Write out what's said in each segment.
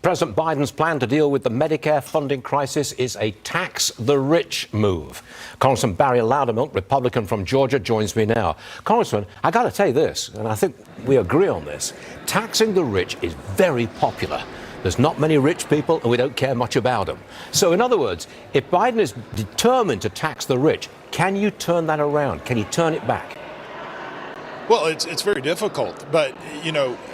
President Biden's plan to deal with the Medicare funding crisis is a tax the rich move. Congressman Barry Loudermilk, Republican from Georgia, joins me now. Congressman, I got to tell you this, and I think we agree on this. Taxing the rich is very popular. There's not many rich people, and we don't care much about them. So, in other words, if Biden is determined to tax the rich, can you turn that around? Can you turn it back? Well, it's very difficult, but,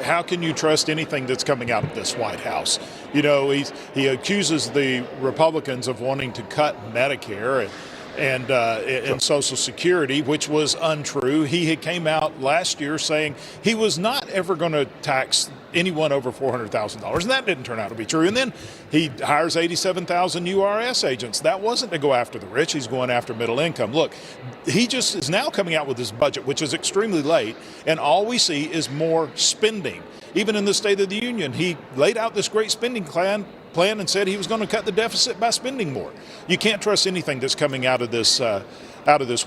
how can you trust anything that's coming out of this White House? He accuses the Republicans of wanting to cut Medicare and Social Security, which was untrue. He had came out last year saying he was not ever going to tax anyone over $400,000, and that didn't turn out to be true. And then he hires 87,000 new IRS agents. That wasn't to go after the rich. He's going after middle income. Look, he just is now coming out with his budget, which is extremely late, and all we see is more spending. Even in the State of the Union, he laid out this great spending plan and said he was going to cut the deficit by spending more. You can't trust anything that's coming out of this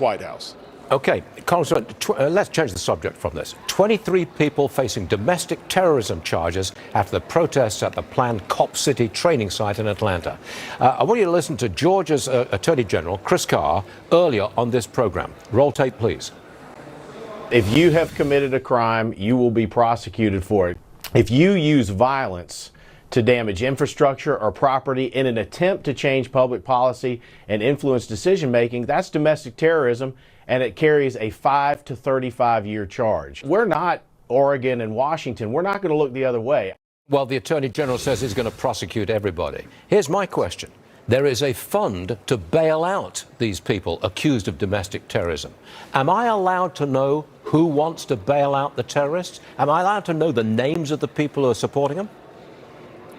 White House. Okay, Congressman, let's change the subject from this. 23 people facing domestic terrorism charges after the protests at the planned Cop City training site in Atlanta. I want you to listen to Georgia's Attorney General, Chris Carr, earlier on this program. Roll tape, please. If you have committed a crime, you will be prosecuted for it. If you use violence to damage infrastructure or property in an attempt to change public policy and influence decision-making, that's domestic terrorism, and it carries a 5 to 35-year charge. We're not Oregon and Washington. We're not going to look the other way. Well, the Attorney General says he's going to prosecute everybody. Here's my question. There is a fund to bail out these people accused of domestic terrorism. Am I allowed to know who wants to bail out the terrorists? Am I allowed to know the names of the people who are supporting them?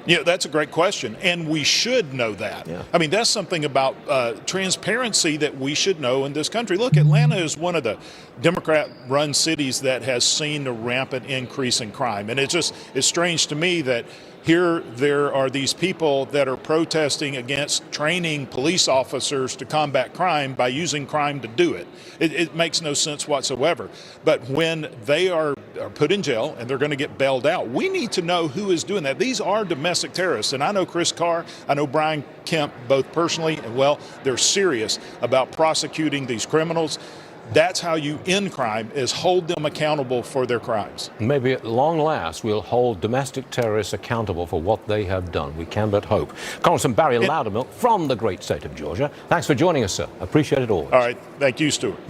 Yeah, that's a great question, and we should know that. Yeah. I mean, that's something about transparency that we should know in this country. Look, Atlanta is one of the Democrat-run cities that has seen a rampant increase in crime, and it's strange to me that here there are these people that are protesting against training police officers to combat crime by using crime to do it. It makes no sense whatsoever. But when they are put in jail and they're going to get bailed out, we need to know who is doing that. These are domestic terrorists. And I know Chris Carr, I know Brian Kemp, both personally, and they're serious about prosecuting these criminals. That's how you end crime, is hold them accountable for their crimes. Maybe at long last we'll hold domestic terrorists accountable for what they have done. We can but hope. Congressman Barry Loudermilk from the great state of Georgia, thanks for joining us, sir. Appreciate it all. All right. Thank you, Stuart. Yes.